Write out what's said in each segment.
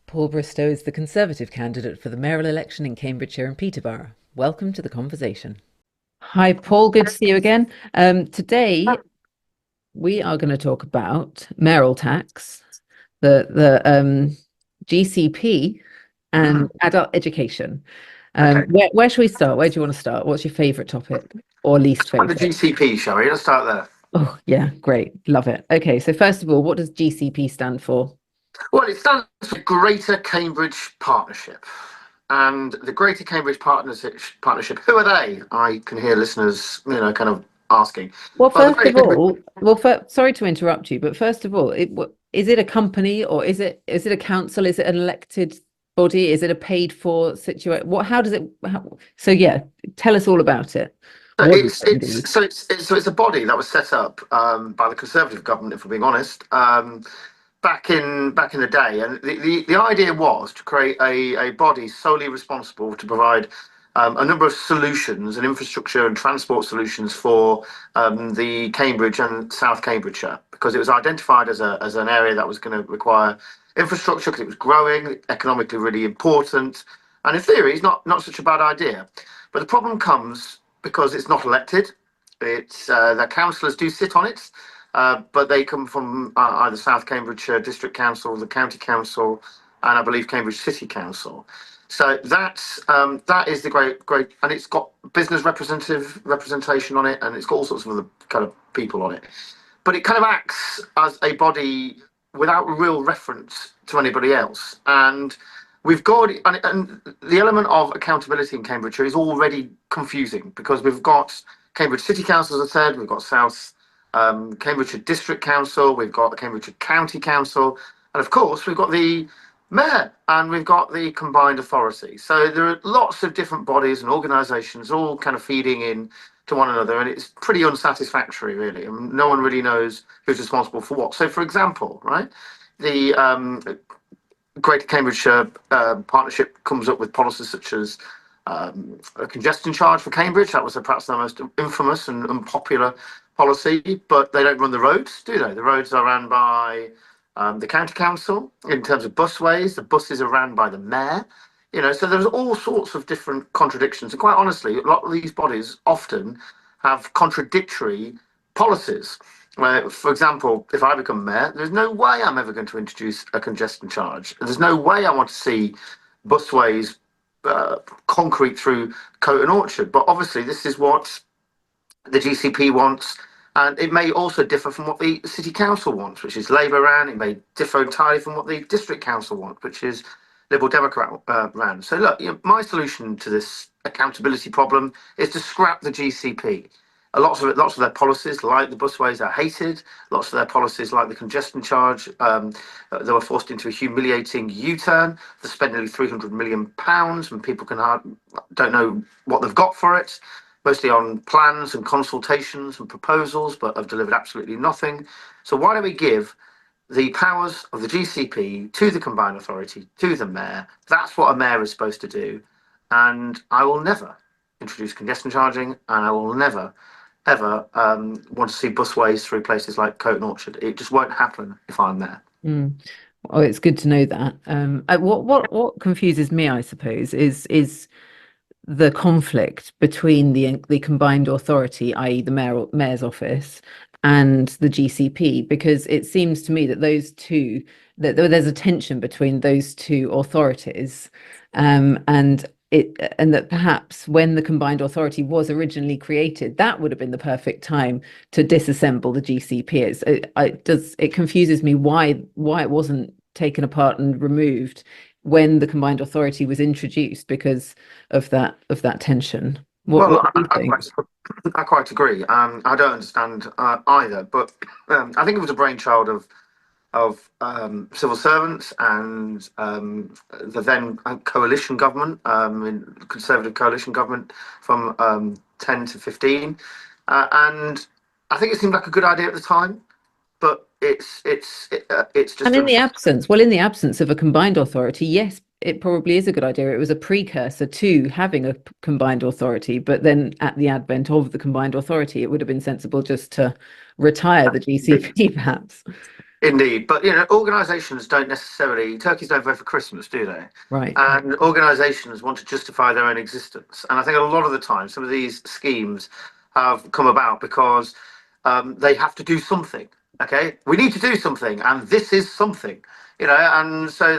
Paul Bristow is the Conservative candidate for the mayoral election in Cambridgeshire and Peterborough. Welcome to the conversation. Hi, Paul. Good to see you again. Today we are going to talk about mayoral tax, the GCP, and adult education. Okay. Where should we start? Where do you want to start? What's your favourite topic or least Start the favourite? GCP, shall we? Let's start there. Oh, yeah, great. Love it. Okay, so first of all, what does GCP stand for? Well, it stands for Greater Cambridge Partnership. And the Greater Cambridge Partnership, who are they? I can hear listeners, kind of asking. Well, Well, the first Greater of Cambridge, all, sorry to interrupt you, but first of all, is it a company or is it a council? Is it an elected body? Is it a paid for situation? How does it? So yeah, tell us all about it. What is it indeed? it's a body that was set up by the Conservative government, if we're being honest, back in the day, and the idea was to create a body solely responsible to provide a number of solutions and infrastructure and transport solutions for the Cambridge and South Cambridgeshire, because it was identified as an area that was going to require infrastructure because it was growing, economically really important, and in theory, it's not such a bad idea. But the problem comes because it's not elected. It's the councillors do sit on it, but they come from either South Cambridgeshire District Council, the County Council, and I believe Cambridge City Council. So that is the great, and it's got business representation on it, and it's got all sorts of other kind of people on it. But it kind of acts as a body without real reference to anybody else, and we've got and the element of accountability in Cambridgeshire is already confusing because we've got Cambridge City Council, as I said, we've got South Cambridgeshire District Council, we've got the Cambridgeshire County Council, and of course we've got the Mayor and we've got the Combined Authority. So there are lots of different bodies and organisations all kind of feeding in to one another, and it's pretty unsatisfactory, really. And no one really knows who's responsible for what. So, for example, right, the Greater Cambridgeshire Partnership comes up with policies such as a congestion charge for Cambridge. That was perhaps the most infamous and unpopular policy, but they don't run the roads, do they? The roads are run by the county council. In terms of busways, the buses are run by the mayor. So there's all sorts of different contradictions. And quite honestly, a lot of these bodies often have contradictory policies. For example, if I become mayor, there's no way I'm ever going to introduce a congestion charge. There's no way I want to see busways concrete through Coat and Orchard. But obviously, this is what the GCP wants, and it may also differ from what the City Council wants, which is Labour ran. It may differ entirely from what the District Council wants, which is Liberal Democrat ran. So look, my solution to this accountability problem is to scrap the GCP. Lots of their policies, like the busways, are hated. Lots of their policies, like the congestion charge, they were forced into a humiliating U-turn. They spent nearly £300 million, and people don't know what they've got for it. Mostly on plans and consultations and proposals, but have delivered absolutely nothing. So why don't we give the powers of the GCP to the Combined Authority, to the mayor? That's what a mayor is supposed to do. And I will never introduce congestion charging, and I will never ever want to see busways through places like Coat and Orchard. It just won't happen if I'm there. Oh, it's good to know that. What confuses me, I suppose, is the conflict between the combined authority, i.e., the mayor's office, and the GCP, because it seems to me that there's a tension between those two authorities, and that perhaps when the combined authority was originally created, that would have been the perfect time to disassemble the GCP. It confuses me why it wasn't taken apart and removed when the combined authority was introduced because of that tension. What do you think? I quite agree. I don't understand either, but I think it was a brainchild of civil servants and the then coalition government, Conservative coalition government from 10 to 15, and I think it seemed like a good idea at the time, but it's just. And in the absence of a combined authority, yes, it probably is a good idea. It was a precursor to having a combined authority, but then at the advent of the combined authority, it would have been sensible just to retire the GCP, perhaps. Indeed, but organisations don't necessarily. Turkeys don't vote for Christmas, do they? Right. And organisations want to justify their own existence. And I think a lot of the time, some of these schemes have come about because they have to do something. Okay, we need to do something, and this is something. And so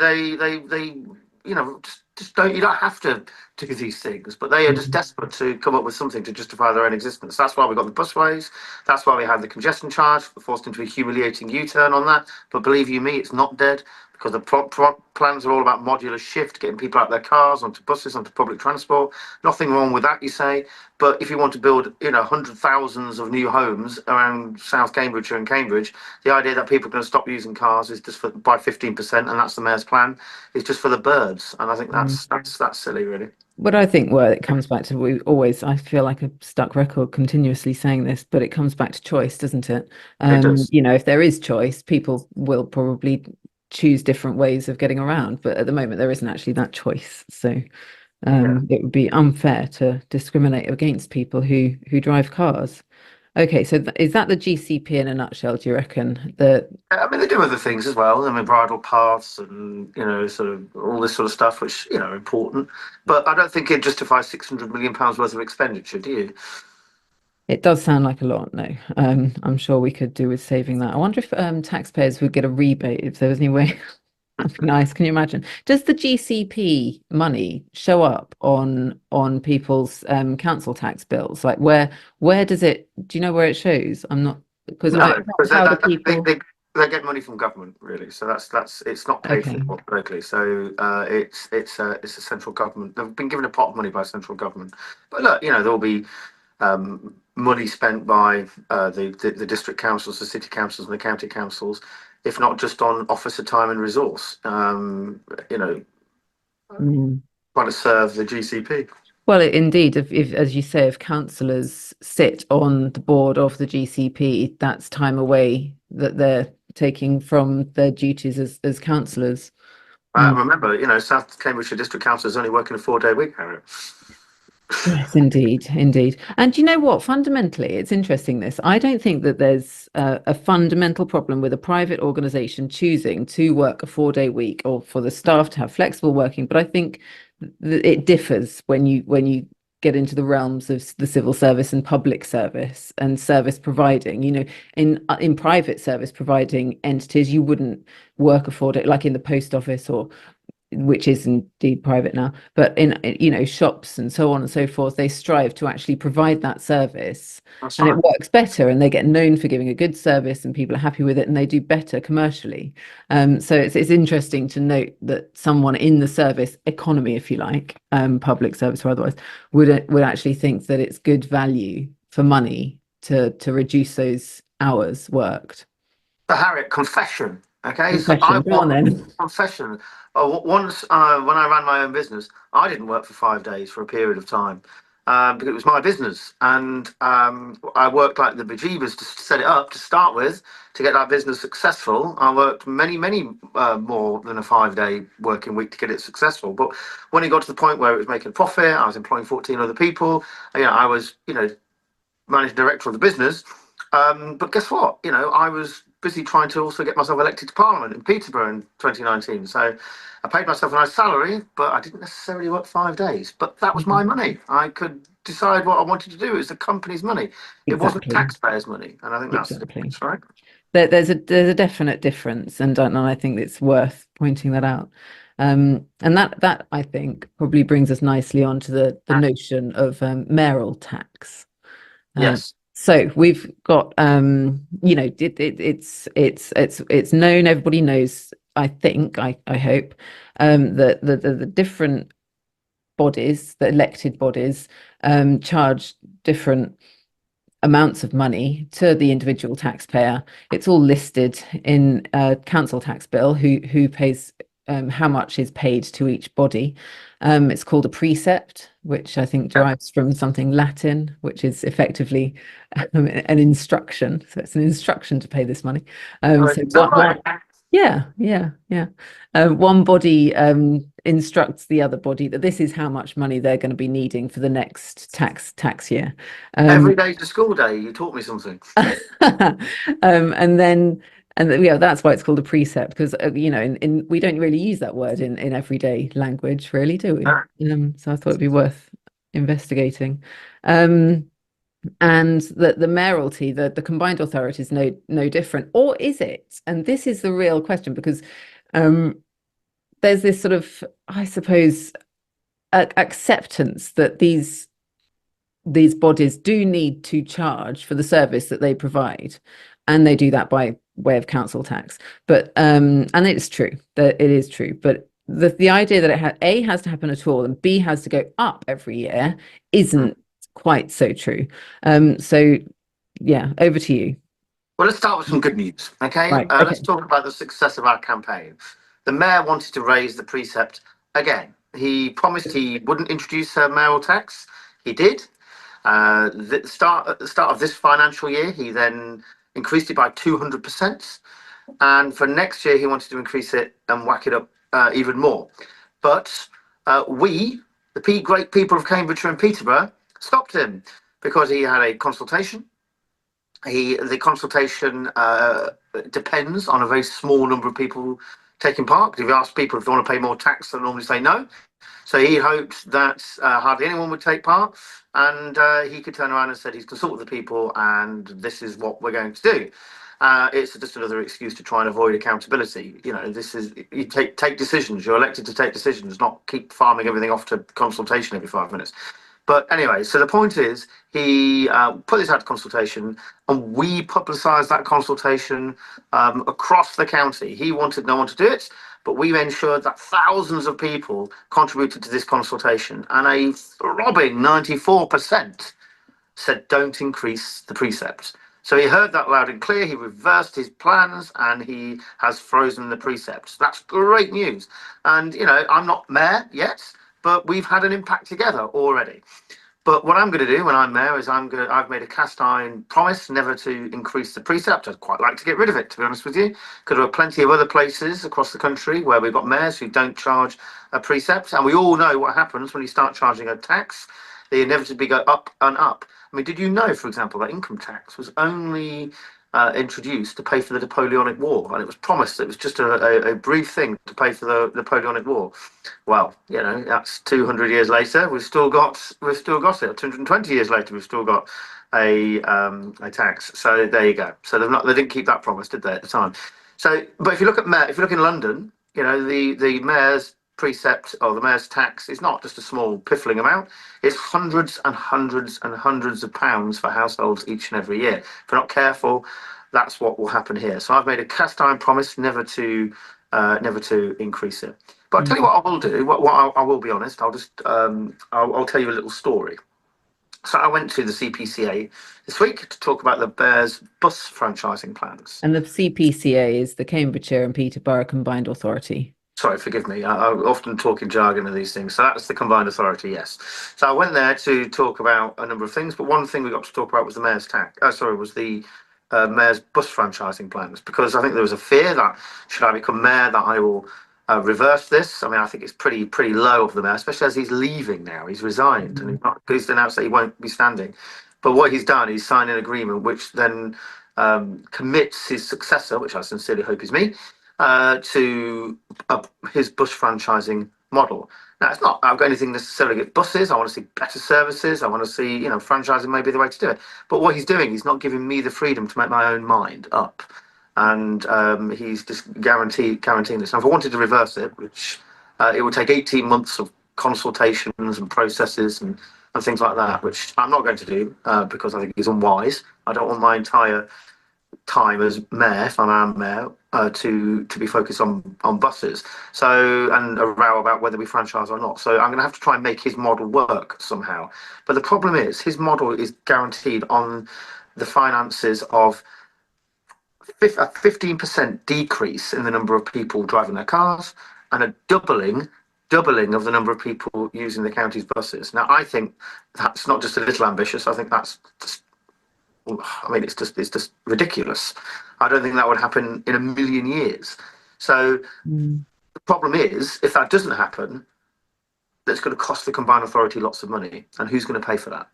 just don't. You don't have to do these things, but they are just Mm. desperate to come up with something to justify their own existence. That's why we got the busways. That's why we had the congestion charge, forced into a humiliating U-turn on that. But believe you me, it's not dead because the plans are all about modular shift, getting people out of their cars, onto buses, onto public transport. Nothing wrong with that, you say. But if you want to build, hundred thousands of new homes around South Cambridgeshire and Cambridge, the idea that people are going to stop using cars is just by 15%, and that's the mayor's plan. Is just for the birds, and I think Mm. that's silly, really. But I think, well, it comes back to, I feel like a stuck record continuously saying this, but it comes back to choice, doesn't it? It does. If there is choice, people will probably choose different ways of getting around, but at the moment there isn't actually that choice. So Yeah. it would be unfair to discriminate against people who drive cars. Okay, so is that the GCP in a nutshell, do you reckon? I mean, they do other things as well. I mean, bridle paths and sort of all this sort of stuff, which are important. But I don't think it justifies £600 million worth of expenditure, do you? It does sound like a lot, no. I'm sure we could do with saving that. I wonder if taxpayers would get a rebate if there was any way. That'd be nice. Can you imagine? Does the GCP money show up on people's council tax bills? Like where does it? Do you know where it shows? I'm not because I No, because how do people? they get money from government, really. So that's it's not paid for Okay. locally. So it's a central government. They've been given a pot of money by central government. But look, there will be money spent by the district councils, the city councils, and the county councils, if not just on officer time and resource, Mm. trying to serve the GCP. Well, indeed, if as you say, if councillors sit on the board of the GCP, that's time away that they're taking from their duties as councillors. Mm. Remember, South Cambridgeshire District Council is only working a 4-day week, Harriet. Yes, indeed, indeed. And you know what? Fundamentally, it's interesting this. I don't think that there's a fundamental problem with a private organization choosing to work a 4-day week or for the staff to have flexible working, but I think it differs when you get into the realms of the civil service and public service and service providing. In private service providing entities, you wouldn't work a 4-day like in the post office or which is indeed private now, but in shops and so on and so forth, they strive to actually provide that service, That's and it right. works better, and they get known for giving a good service, and people are happy with it, and they do better commercially. So it's interesting to note that someone in the service economy, if you like, public service or otherwise, would actually think that it's good value for money to reduce those hours worked. The Harriet confession. Okay, so I Confession, go on want then. confession. Once when I ran my own business, I didn't work for 5 days for a period of time because it was my business, and I worked like the bejeebers to set it up to start with to get that business successful. I worked many more than a 5-day working week to get it successful. But when it got to the point where it was making profit, I was employing 14 other people. I was managing director of the business. But guess what? I was busy trying to also get myself elected to Parliament in Peterborough in 2019. So I paid myself a nice salary, but I didn't necessarily work 5 days. But that was my money. I could decide what I wanted to do. It was the company's money. It wasn't Exactly. taxpayers' money. And I think that's the Exactly. difference, right? There's a definite difference, and I think it's worth pointing that out. And that I think probably brings us nicely on to the notion of mayoral tax. Yes. So we've got it's known, everybody knows, I think, I hope, that the different bodies, the elected bodies, charge different amounts of money to the individual taxpayer. It's all listed in a council tax bill who pays how much is paid to each body. It's called a precept, which I think Yeah. derives from something Latin, which is effectively an instruction. So it's an instruction to pay this money. So Is that right? yeah, yeah, yeah. One body instructs the other body that this is how much money they're going to be needing for the next tax year. Every day's a school day. You taught me something. And then And yeah, that's why it's called a precept, because in we don't really use that word in everyday language, really, do we? So I thought it'd be worth investigating. Um, and the mayoralty, the combined authority is no different, or is it? And this is the real question, because um, there's this sort of, I suppose, acceptance that these bodies do need to charge for the service that they provide, and they do that by way of council tax. But and it's true that it is true, but the idea that A has to happen at all and B has to go up every year isn't quite so true. So yeah, over to you. Well, let's start with some good news, okay? Right. Okay. Let's talk about the success of our campaign. The mayor wanted to raise the precept again. He promised he wouldn't introduce a mayoral tax. He did. At the start of this financial year, he then increased it by 200%. And for next year, he wanted to increase it and whack it up even more. But we, the great people of Cambridgeshire and Peterborough, stopped him because he had a consultation. The consultation depends on a very small number of people taking part. If you ask people if they want to pay more tax, they'll normally say no. So he hoped that hardly anyone would take part, and he could turn around and said he's consulted the people, and this is what we're going to do. It's just another excuse to try and avoid accountability. This is, you take decisions. You're elected to take decisions, not keep farming everything off to consultation every 5 minutes. But anyway, so the point is, he put this out to consultation, and we publicised that consultation across the county. He wanted no one to do it, but we ensured that thousands of people contributed to this consultation, and a throbbing 94% said don't increase the precept. So he heard that loud and clear. He reversed his plans and he has frozen the precepts. That's great news. And, I'm not mayor yet, but we've had an impact together already. But what I'm going to do when I'm mayor is I've made a cast iron promise never to increase the precept. I'd quite like to get rid of it, to be honest with you, because there are plenty of other places across the country where we've got mayors who don't charge a precept. And we all know what happens when you start charging a tax. They inevitably go up and up. I mean, did you know, for example, that income tax was only introduced to pay for the Napoleonic War, and it was promised that it was just a brief thing to pay for the Napoleonic War. Well, that's 200 years later. We've still got it. 220 years later, we've still got a tax. So there you go. So they didn't keep that promise, did they, at the time? So, but if you look in London, the mayor's precept or the mayor's tax is not just a small piffling amount. It's hundreds and hundreds and hundreds of pounds for households each and every year. If we're not careful, that's what will happen here. So I've made a cast iron promise never to increase it. But I'll tell you what I will do. I will be honest. I'll tell you a little story. So I went to the CPCA this week to talk about the Bears bus franchising plans. And the CPCA is the Cambridgeshire and Peterborough Combined Authority. Sorry, forgive me. I often talk in jargon of these things. So that's the combined authority, yes. So I went there to talk about a number of things, but one thing we got to talk about was the mayor's mayor's bus franchising plans, because I think there was a fear that should I become mayor, that I will reverse this. I mean, I think it's pretty low of the mayor, especially as he's leaving now. He's resigned, and he's announced that he won't be standing. But what he's done, he's signed an agreement which then commits his successor, which I sincerely hope is me, to his bus franchising model. Now, it's not, I've got anything necessarily against buses. I want to see better services. I want to see, franchising may be the way to do it. But what he's doing, he's not giving me the freedom to make my own mind up. And he's just guaranteeing this. Now, if I wanted to reverse it, which it would take 18 months of consultations and processes and things like that, which I'm not going to do because I think it's unwise. I don't want my entire time as mayor, if I'm mayor, to be focused on buses. So, and a row about whether we franchise or not. So I'm going to have to try and make his model work somehow. But the problem is his model is guaranteed on the finances of a 15% decrease in the number of people driving their cars and a doubling of the number of people using the county's buses. Now, I think that's not just a little ambitious. I think that's just, it's just ridiculous. I don't think that would happen in a million years. So the problem is, if that doesn't happen, that's going to cost the combined authority lots of money. And who's going to pay for that?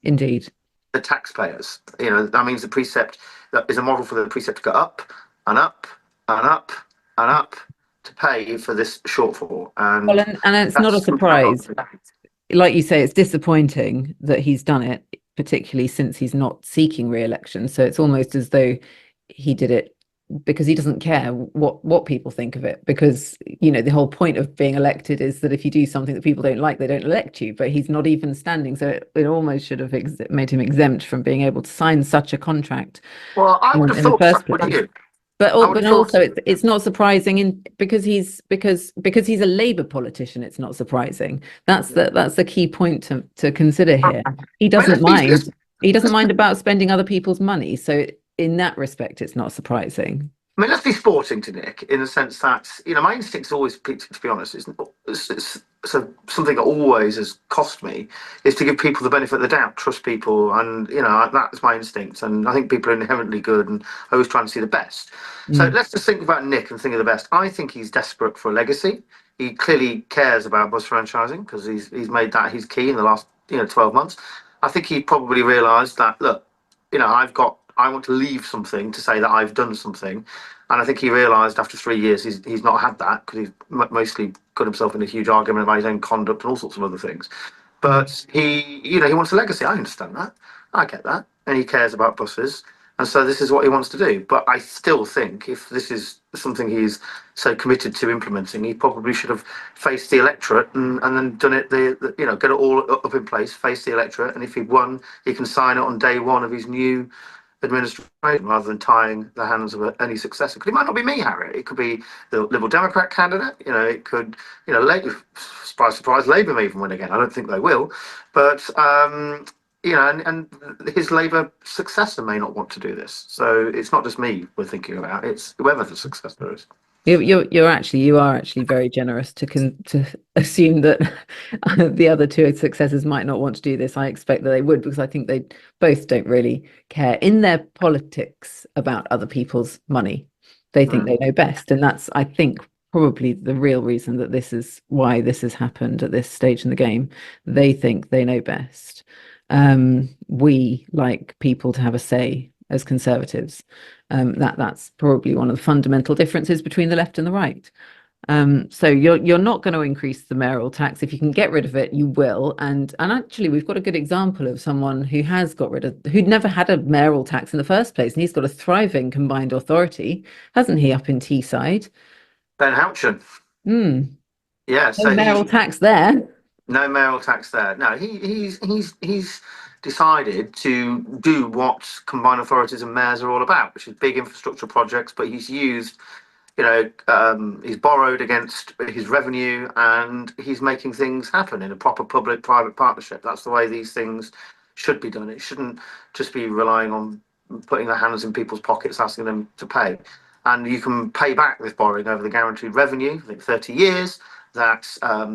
Indeed. The taxpayers. That means the precept, that is a model for the precept to go up. and up and up and up to pay for this shortfall. Well, And and it's not a that's surprise. Like you say, it's disappointing that he's done it, particularly since he's not seeking re-election. So it's almost as though he did it because he doesn't care what people think of it. Because, you know, the whole point of being elected is that if you do something that people don't like, they don't elect you. But he's not even standing. So it almost should have made him exempt from being able to sign such a contract well, I would have in the thought so, first wouldn't place. you? But I would have thought also so. it's not surprising in because he's a Labour politician. It's not surprising. That's the key point to consider here. He I mean, doesn't mind. let's He doesn't mind about spending other people's money. So in that respect, it's not surprising. let's be sporting to Nick in the sense that, you know, my instinct's always, to be honest, it's so something that always has cost me is to give people the benefit of the doubt, trust people, and you know that's my instinct. And I think people are inherently good and always trying to see the best. So Mm, let's just think about Nick and think of the best. I think he's desperate for a legacy. He clearly cares about bus franchising because he's made that his key in the last 12 months. I think he probably realised that look, I want to leave something to say that I've done something. And I think he realised after 3 years he's not had that because he's mostly got himself in a huge argument about his own conduct and all sorts of other things. mm. But he wants a legacy. I understand that. I get that. And he cares about buses. And so this is what he wants to do. But I still think if this is something he's so committed to implementing, he probably should have faced the electorate and then done it, get it all up in place, face the electorate. And if he won, he can sign it on day one of his new administration rather than tying the hands of any successor. Because it might not be me, Harry. It could be the Liberal Democrat candidate. It could, surprise, surprise, Labour may even win again. I don't think they will. But, and his Labour successor may not want to do this. So it's not just me we're thinking about. It's whoever the successor is. You are actually very generous to assume that the other two successors might not want to do this. I expect that they would because I think they both don't really care in their politics about other people's money. They think they know best, and that's I think probably the real reason that this is why this has happened at this stage in the game. They think they know best. We like people to have a say as conservatives. That's probably one of the fundamental differences between the left and the right. So you're not going to increase the mayoral tax. If you can get rid of it, you will. And actually, we've got a good example of someone who'd never had a mayoral tax in the first place, and he's got a thriving combined authority, hasn't he, up in Teesside? Ben Houchen. Mm, Yeah, no so mayoral he tax there. no mayoral tax there. No, he's decided to do what combined authorities and mayors are all about, which is big infrastructure projects. But he's used, he's borrowed against his revenue, and he's making things happen in a proper public-private partnership. That's the way these things should be done. It shouldn't just be relying on putting their hands in people's pockets, asking them to pay. And you can pay back this borrowing over the guaranteed revenue, I think 30 years. That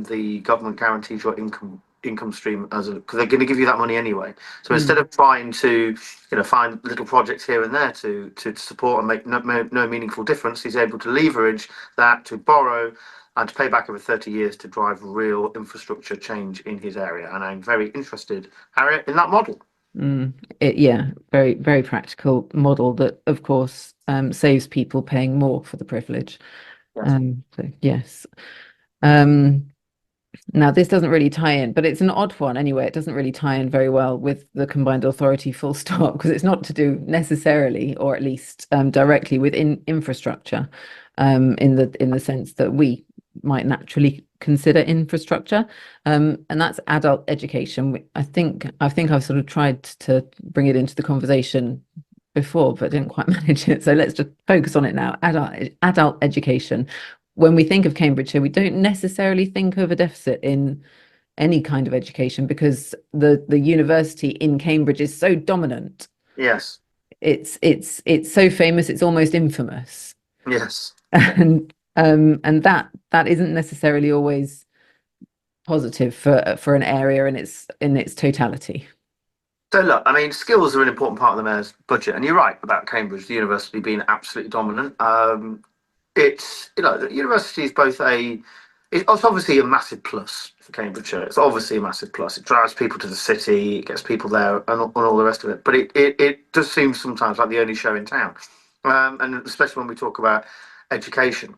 the government guarantees your income stream because they're going to give you that money anyway. So instead Mm. of trying to find little projects here and there to support and make no meaningful difference, he's able to leverage that to borrow and to pay back over 30 years to drive real infrastructure change in his area. And I'm very interested, Harriet, in that model. Yeah, very, very practical model that, of course, saves people paying more for the privilege. Yes. So yes. Um, Now this doesn't really tie in, but it's an odd one anyway. It doesn't really tie in very well with the combined authority full stop because it's not to do necessarily, or at least directly with infrastructure, in the sense that we might naturally consider infrastructure, and that's adult education. I think I've sort of tried to bring it into the conversation before, but didn't quite manage it. So let's just focus on it now. Adult education. When we think of Cambridgeshire, we don't necessarily think of a deficit in any kind of education because the university in Cambridge is so dominant. Yes. It's so famous, it's almost infamous. Yes. And that isn't necessarily always positive for an area in its totality. So look, I mean, skills are an important part of the mayor's budget, and you're right about Cambridge, the university being absolutely dominant. It's the university is it's obviously a massive plus for Cambridgeshire. It's obviously a massive plus. It drives people to the city, it gets people there, and all the rest of it. But it does seem sometimes like the only show in town. and especially when we talk about education.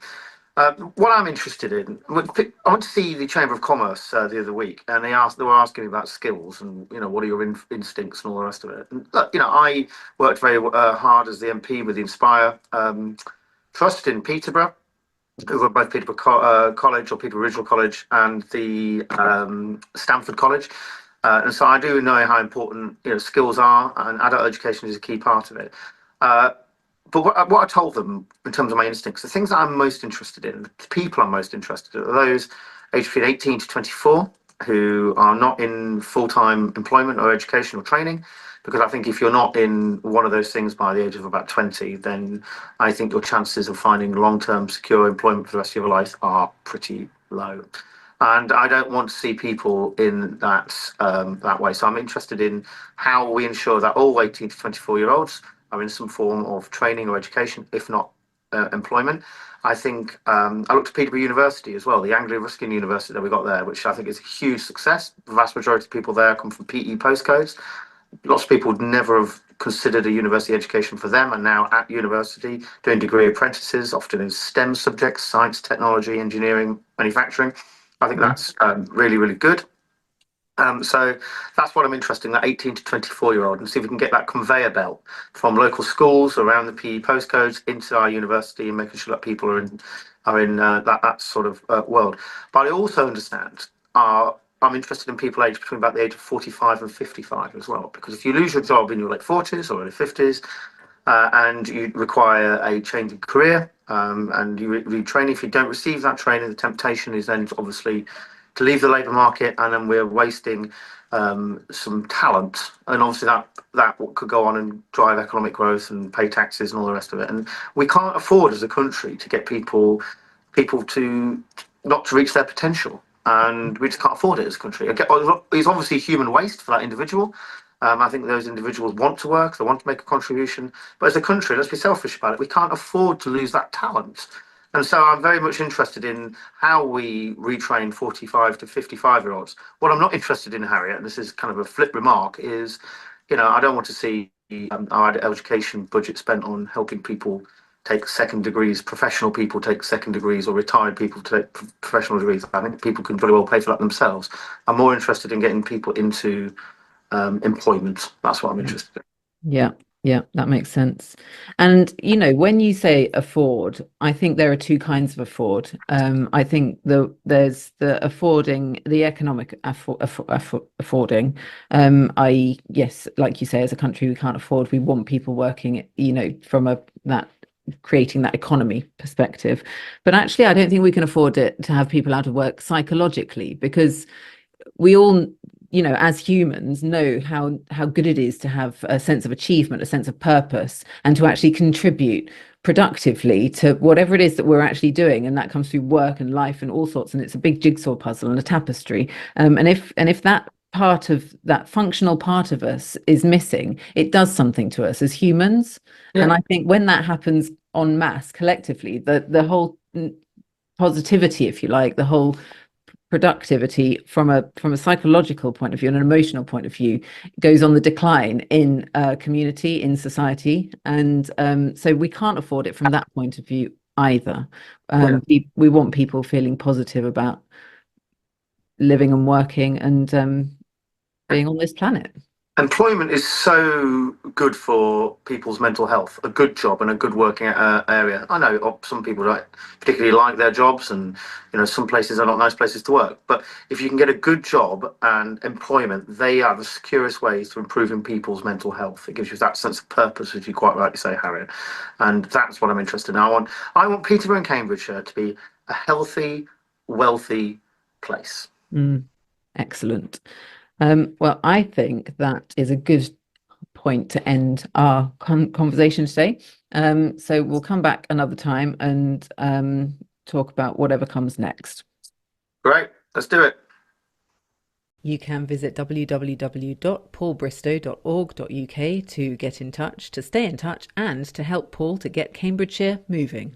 What I'm interested in, I went to see the Chamber of Commerce the other week, and they were asking me about skills and what are your instincts and all the rest of it. And look, I worked very hard as the MP with the Inspire Trust in Peterborough, who were both Peterborough College or Peterborough Original College and the Stamford College. And so I do know how important skills are, and adult education is a key part of it. Uh, but what I told them in terms of my instincts, the things that I'm most interested in, the people I'm most interested in, are those aged between 18 to 24 who are not in full-time employment or education or training. Because I think if you're not in one of those things by the age of about 20, then I think your chances of finding long-term secure employment for the rest of your life are pretty low. And I don't want to see people in that way. So I'm interested in how we ensure that all 18 to 24-year-olds are in some form of training or education, if not employment. I think I looked at Peterborough University as well, the Anglo-Ruskin University that we got there, which I think is a huge success. The vast majority of people there come from PE postcodes. Lots of people would never have considered a university education for them, and now at university doing degree apprentices, often in STEM subjects, science, technology, engineering, manufacturing. I think that's really, really good. So that's what I'm interested in, that 18 to 24-year-old, and see if we can get that conveyor belt from local schools around the PE postcodes into our university, and making sure that people are in that sort of world. But I also understand I'm interested in people aged between about the age of 45 and 55 as well, because if you lose your job in your late 40s or early 50s, and you require a change in career, and you retraining, if you don't receive that training, the temptation is then obviously to leave the labour market, and then we're wasting some talent, and obviously that could go on and drive economic growth and pay taxes and all the rest of it. And we can't afford as a country to get people to not to reach their potential, and we just can't afford it as a country. It's obviously human waste for that individual. I think those individuals want to work, they want to make a contribution, but as a country, let's be selfish about it, we can't afford to lose that talent. And so I'm very much interested in how we retrain 45 to 55-year-olds. What I'm not interested in, Harriet, and this is kind of a flip remark, is, I don't want to see our education budget spent on helping people take second degrees, professional people take second degrees, or retired people take professional degrees. I think people can very well pay for that themselves. I'm more interested in getting people into employment. That's what I'm interested in. Yeah, yeah, that makes sense. And when you say afford, I think there are two kinds of afford. I think there's the affording, the economic affording, i.e., yes, like you say, as a country, we can't afford. We want people working, from that creating that economy perspective. But actually, I don't think we can afford it to have people out of work psychologically, because we all as humans know how good it is to have a sense of achievement, a sense of purpose, and to actually contribute productively to whatever it is that we're actually doing. And that comes through work and life and all sorts, and it's a big jigsaw puzzle and a tapestry. And if that part of that functional part of us is missing, it does something to us as humans. And I think when that happens en masse collectively, the whole positivity, if you like, the whole productivity from a psychological point of view and an emotional point of view goes on the decline in a community, in society. And so we can't afford it from that point of view either. We want people feeling positive about living and working and being on this planet. Employment is so good for people's mental health. A good job and a good working area. I know some people don't particularly like their jobs, and some places are not nice places to work. But if you can get a good job and employment, they are the securest ways to improving people's mental health. It gives you that sense of purpose, as you quite rightly say, Harriet. And that's what I'm interested in. I want Peterborough and Cambridgeshire to be a healthy, wealthy place. Excellent. Well, I think that is a good point to end our conversation today. So we'll come back another time and talk about whatever comes next. Great, let's do it. You can visit www.paulbristow.org.uk to get in touch, to stay in touch, and to help Paul to get Cambridgeshire moving.